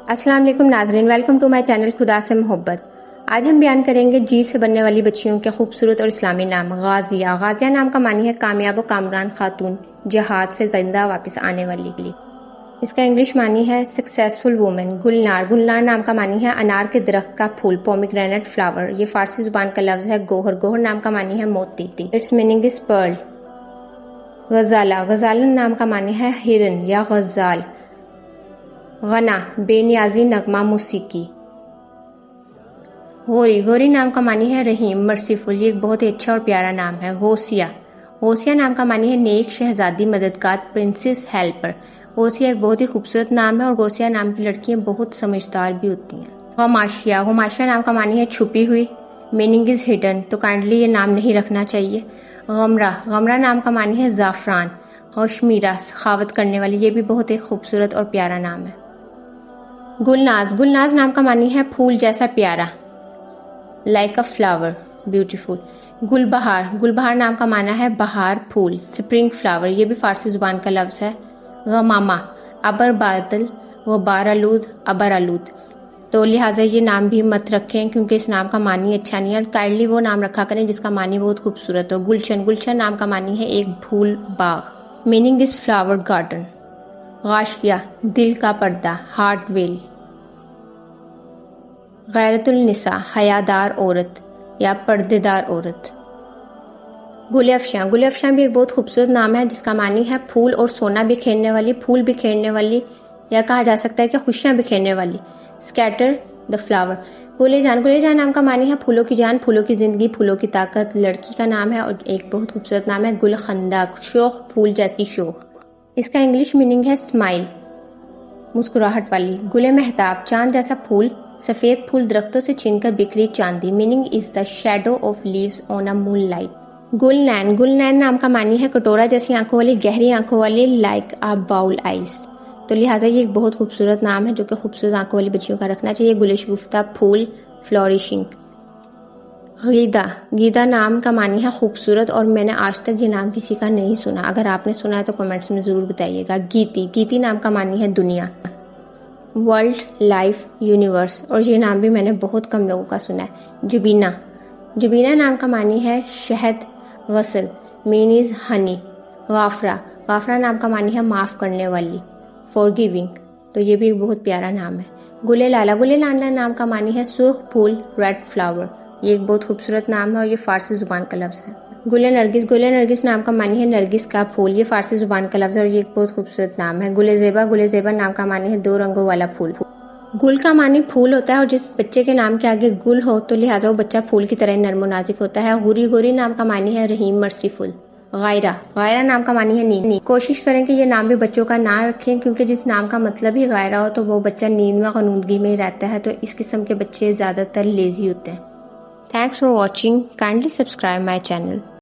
السلام علیکم ناظرین، ویلکم ٹو مائی چینل خدا سے محبت۔ آج ہم بیان کریں گے جی سے بننے والی بچیوں کے خوبصورت اور اسلامی نام۔ غازیہ، غازیہ نام کا معنی ہے کامیاب و کامران خاتون، جہاد سے زندہ واپس آنے والی۔ اس کا انگلش معنی ہے سکسیسفل وومن۔ گلنار، گلنار نام کا معنی ہے انار کے درخت کا پھول، پومیگرینیٹ فلاور۔ یہ فارسی زبان کا لفظ ہے گوہر، گوہر نام کا معنی ہے موتی، it's meaning is pearl. Ghazala, Ghazala نام کا معنی ہے ہرن یا غزال۔ غنا، بے نیازی نغمہ موسیقی۔ غوری، غوری نام کا معنی ہے رحیم، مرسیفل۔ یہ ایک بہت ہی اچھا اور پیارا نام ہے۔ غوثیہ، غوثیہ نام کا معنی ہے نیک، شہزادی، مددگار، پرنسس، ہیلپر۔ غوثیہ ایک بہت ہی خوبصورت نام ہے اور غوثیہ نام کی لڑکیاں بہت سمجھدار بھی ہوتی ہیں۔ غماشیہ، غماشیہ نام کا معنی ہے چھپی ہوئی، میننگ از ہڈن، تو کائنڈلی یہ نام نہیں رکھنا چاہیے۔ غمرہ، غمرہ نام کا معنی ہے زعفران۔ غشمیرہ، سخاوت کرنے والی۔ یہ بھی بہت ایک خوبصورت اور پیارا نام ہے۔ گلناز، گلناز نام کا معنی ہے پھول جیسا پیارا، لائک اے فلاور، بیوٹیفل۔ گل بہار، گل بہار نام کا معنی ہے بہار، پھول، سپرنگ فلاور۔ یہ بھی فارسی زبان کا لفظ ہے۔ غمامہ، ابر بادل، غبار آلود، ابر آلود، تو لہٰذا یہ نام بھی مت رکھیں کیونکہ اس نام کا معنی اچھا نہیں ہے۔ کائنڈلی وہ نام رکھا کریں جس کا معنی بہت خوبصورت ہو۔ گلشن، گلشن نام کا معنی ہے ایک پھول باغ، میننگ از فلاور گارڈن۔ غاشیہ، دل کا پردہ، ہارٹ ویل۔ غیرت النساء، حیادار عورت یا پردے دار عورت۔ گل افشاں، گل افشاں بھی ایک بہت خوبصورت نام ہے جس کا معنی ہے پھول اور سونا بکھیرنے والی، پھول بکھیرنے والی، یا کہا جا سکتا ہے کہ خوشیاں بکھیرنے والی۔ اسکیٹر دا فلاور۔ گلے جان، گلے جان نام کا معنی ہے پھولوں کی جان، پھولوں کی زندگی، پھولوں کی طاقت، لڑکی کا نام ہے اور ایک بہت خوبصورت نام ہے گل خندق، شوخ، پھول جیسی شوخ۔ اس کا انگلش میننگ ہے اسمائل، مسکراہٹ والی۔ گل مہتاب، چاند جیسا پھول، سفید پھول درختوں سے چھین کر بکھری چاندی، meaning is the shadow of leaves on a moon light. Gul Nain, Gul نین نام کا معنی ہے کٹورا جیسی آنکھوں والی، گہری آنکھوں والی، لائک اے باؤل آئیز، تو لہٰذا یہ ایک بہت خوبصورت نام ہے جو کہ خوبصورت آنکھوں والی بچیوں کا رکھنا چاہیے۔ گل شگفتہ، پھول، فلورشنگ۔ غیدہ، غیدہ نام کا معنی ہے خوبصورت اور میں نے آج تک یہ نام کسی کا نہیں سنا، اگر آپ نے سنا ہے تو کمنٹس میں ضرور بتائیے گا۔ گیتی، گیتی نام کا معنی ہے دنیا، ورلڈ، لائف، یونیورس، اور یہ نام بھی میں نے بہت کم لوگوں کا سنا ہے۔ جبینہ، جبینہ نام کا معنی ہے شہد، غسل، مین از ہنی۔ غافرہ، غافرہ نام کا معنی ہے معاف کرنے والی، فور گیونگ، تو یہ بھی ایک بہت پیارا نام ہے۔ گلے لالا، گلے لالا نام کا معنی ہے سرخ پھول، ریڈ فلاور۔ یہ ایک بہت خوبصورت نام ہے اور یہ فارسی زبان کا لفظ ہے۔ گلے نرگس، گلے نرگس نام کا معنی ہے نرگس کا پھول، یہ فارسی زبان کا لفظ ہے اور یہ ایک بہت خوبصورت نام ہے۔ گلے زیبا، گلے زیبا نام کا معنی ہے دو رنگوں والا پھول۔ گل کا معنی پھول ہوتا ہے اور جس بچے کے نام کے آگے گل ہو تو لہٰذا وہ بچہ پھول کی طرح نرم و نازک ہوتا ہے۔ غوری، غوری نام کا معنی ہے رحیم، مرسیفل۔ غائرہ، غائرہ نام کا معنی ہے نیند۔ کوشش کریں کہ یہ نام بھی بچوں کا نہ رکھیں کیونکہ جس نام کا مطلب ہی غائرہ ہو تو وہ بچہ نیند میں غنودگی میں ہی رہتا ہے، تو اس قسم کے بچے زیادہ تر لیزی ہوتے ہیں۔ Thanks for watching, kindly subscribe my channel.